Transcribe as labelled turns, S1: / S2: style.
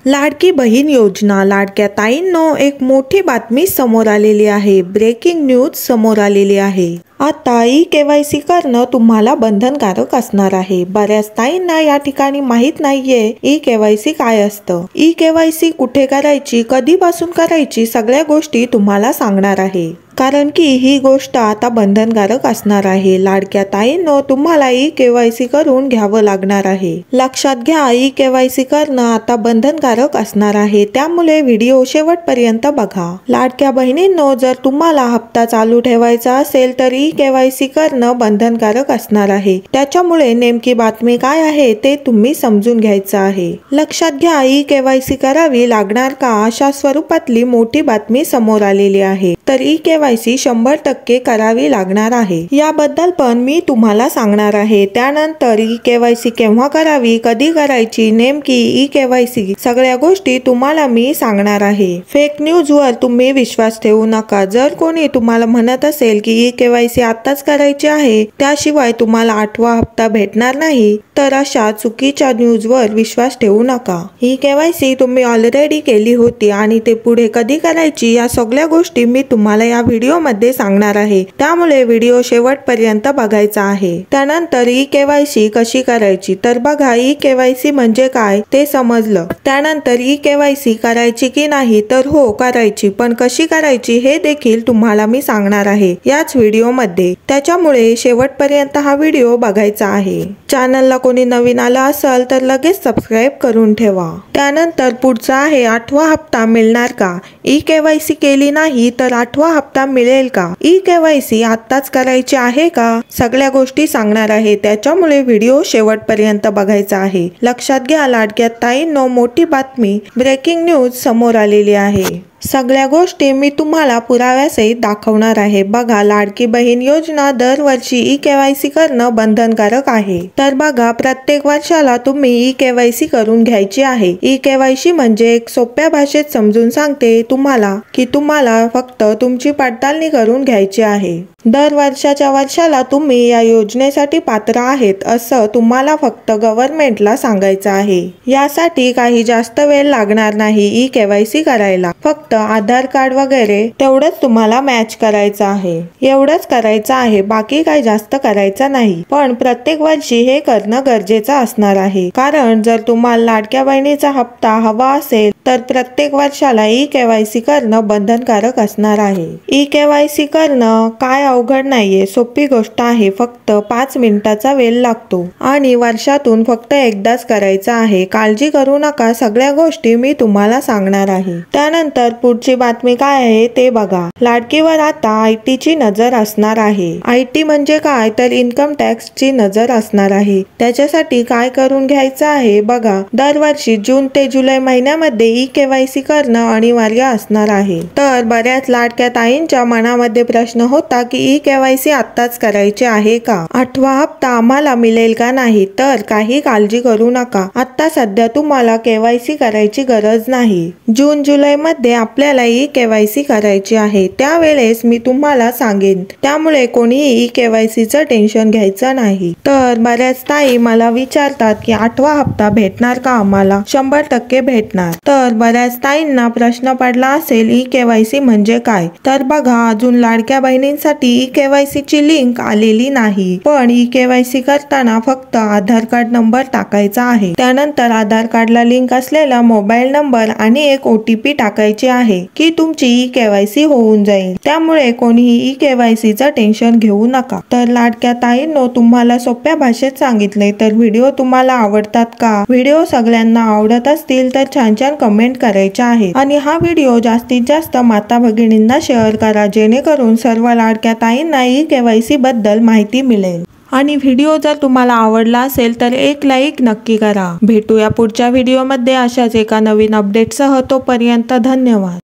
S1: लाडकी बहीण योजना लाडक्या ताईंनो एक मोठी बातमी समोर आलेली आहे। ब्रेकिंग न्यूज समोर आलेली आहे। आता ई-केवायसी करणं तुम्हाला बंधनकारक असणार आहे। बऱ्याच ताईंना या ठिकाणी माहित नाहीये ई-केवायसी काय असतं, ई-केवायसी कुठे करायची, कधीपासून करायची, सगळ्या गोष्टी तुम्हाला सांगणार आहे। कारण की ही गोष्ट आता बंधनकारक असणार आहे। लाडक्या ताईंनो तुम्हाला ई-केवायसी करून घ्यावं लागणार आहे। लक्षात घ्या, ई-केवायसी करणं आता बंधनकारक असणार आहे, त्यामुळे व्हिडिओ शेवटपर्यंत बघा। लाडक्या बहिणींनो, जर तुम्हाला हप्ता चालू ठेवायचा असेल तर ई-केवायसी करणं बंधनकारक असणार आहे। त्याच्यामुळे नेमकी बातमी काय आहे ते तुम्ही समजून घ्यायचं आहे। लक्षात घ्या, ई-केवायसी करावी लागणार का, अशा स्वरूपातली मोठी बातमी समोर आलेली आहे। तर ई-केवायसी 100% करावी लागणार आहे, याबद्दल पण मी तुम्हाला सांगणार आहे। त्यानंतर ई-केवायसी केव्हा करावी, कधी करायची, नेमकी ई-केवायसी सगळ्या गोष्टी तुम्हाला मी सांगणार आहे। फेक न्यूज वर तुम्ही विश्वास ठेवू नका। जर कोणी तुम्हाला म्हणत असेल की ई-केवायसी आताच करायची आहे, त्याशिवाय तुम्हाला 8वा हप्ता भेटणार नाही, तर अशा चुकीच्या न्यूज वर विश्वास ठेवू नका। ई-केवायसी तुम्ही ऑलरेडी केली होती आणि ते पुढे कधी करायची, या सगळ्या गोष्टी मी तुम्हाला या व्हिडिओ मध्ये सांगणार आहे, त्यामुळे व्हिडिओ शेवटपर्यंत बघायचा आहे। त्यानंतर ई-केवायसी कशी करायची, तर बघा, ई-केवायसी म्हणजे काय ते समजलं। त्यानंतर ई-केवायसी करायची की नाही, तर हो करायची, पण कशी करायची हे देखील तुम्हाला मी सांगणार आहे याच व्हिडिओ मध्ये, त्याच्यामुळे शेवटपर्यंत हा व्हिडिओ बघायचा आहे। चॅनलला कोणी नवीन आलं असेल तर लगेच सबस्क्राईब करून ठेवा। त्यानंतर पुढचा आहे 8वा हप्ता मिळणार का, ई-केवायसी केली नाही तर 8वा हप्ता मिळेल का, ई-केवायसी आत्ताच करायची आहे का, सगळ्या गोष्टी सांगणार आहे, त्याच्यामुळे व्हिडिओ शेवटपर्यंत बघायचा आहे। लक्षात घ्या, लाडक्या ताईंनो मोठी बातमी, ब्रेकिंग न्यूज समोर आलेली आहे। सगळ्या गोष्टी मी तुम्हाला पुराव्यासहित दाखवणार आहे। बघा, लाडकी बहीण योजना दरवर्षी ई-केवायसी करणं बंधनकारक आहे। तर बघा, प्रत्येक वर्षाला तुम्ही ई-केवायसी करून घ्यायची आहे। ई-केवायसी म्हणजे एक सोप्या भाषेत समजून सांगते तुम्हाला की तुम्हाला फक्त तुमची पडताळणी करून घ्यायची आहे। दर वर्षाला तुम्ही या योजनेसाठी पात्र आहेत असं तुम्हाला फक्त गव्हर्नमेंटला सांगायचं आहे। यासाठी काही जास्त वेळ लागणार नाही ई-केवायसी करायला, फक्त आधार कार्ड वगैरे तेवढंच तुम्हाला मॅच करायचं आहे, एवढंच करायचं आहे, बाकी काही जास्त करायचं नाही। पण प्रत्येक वर्षी हे करणं गरजेचं असणार आहे, कारण जर तुम्हाला लाडक्या बहिणीचा हप्ता हवा असेल तर प्रत्येक वर्षाला ई-केवायसी करणं बंधनकारक असणार आहे। ई-केवायसी करणं काय अवघड नाहीये, सोपी गोष्ट आहे, फक्त 5 मिनिटाचा वेळ लागतो आणि वर्षातून फक्त एकदाच करायचं आहे। काळजी करू नका, सगळ्या गोष्टी मी तुम्हाला सांगणार आहे। त्यानंतर पुढची बातमी काय आहे ते बघा, लाडकीवर आता IT ची नजर असणार आहे। IT म्हणजे काय, तर इन्कम टॅक्स ची नजर असणार आहे। त्याच्यासाठी काय करून घ्यायचं आहे बघा, दरवर्षी जून ते जुलै महिन्यामध्ये ई-केवायसी करणं अनिवार्य असणार आहे। तर बऱ्याच लाडक्या ताईंच्या मनामध्ये प्रश्न होता की ई-केवायसी आत्ताच करायची आहे का, 8वा हप्ता आम्हाला मिळेल का नाही, तर काही काळजी करू नका, आता सध्या तुम्हाला केवायसी करायची गरज नाही। जून जुलै मध्ये आपल्याला ई-केवायसी करायची आहे, त्यावेळेस मी तुम्हाला सांगेन, त्यामुळे कोणीही ई-केवायसीचं टेन्शन घ्यायचं नाही। तर बऱ्याच ताई मला विचारतात की 8वा हप्ता भेटणार का आम्हाला, 100% भेटणार। तर बऱ्याच ताईंना प्रश्न पडला असेल ई-केवायसी म्हणजे काय, तर बघा, अजून लाडक्या बहिणींसाठी ई-केवायसी ची लिंक आलेली नाही, पण ई-केवायसी करताना फक्त आधार कार्ड नंबर टाकायचा आहे। त्यानंतर आधार कार्डला लिंक असलेला मोबाईल नंबर आणि एक OTP टाकायची आहे की तुमची ई-केवायसी होऊन जाईल, त्यामुळे कोणीही ई-केवायसीचं टेन्शन घेऊ नका। तर लाडक्या ताईंनो, तुम्हाला सोप्या भाषेत सांगितले, तर व्हिडिओ तुम्हाला आवडतात का, व्हिडिओ सगळ्यांना आवडत असतील तर छान छान कमेंट करायच्या आहेत आणि हा व्हिडिओ जास्तीत जास्त माता भगिनींना शेअर करा, जेणेकरून सर्व लाडक्या ताईंना ई-केवायसी बद्दल माहिती मिळेल। आणि व्हिडिओ जर तुम्हाला आवडला असेल तर एक लाईक नक्की करा। भेटूया पुढच्या व्हिडिओमध्ये अशाच एका नवीन अपडेटसह, तोपर्यंत धन्यवाद।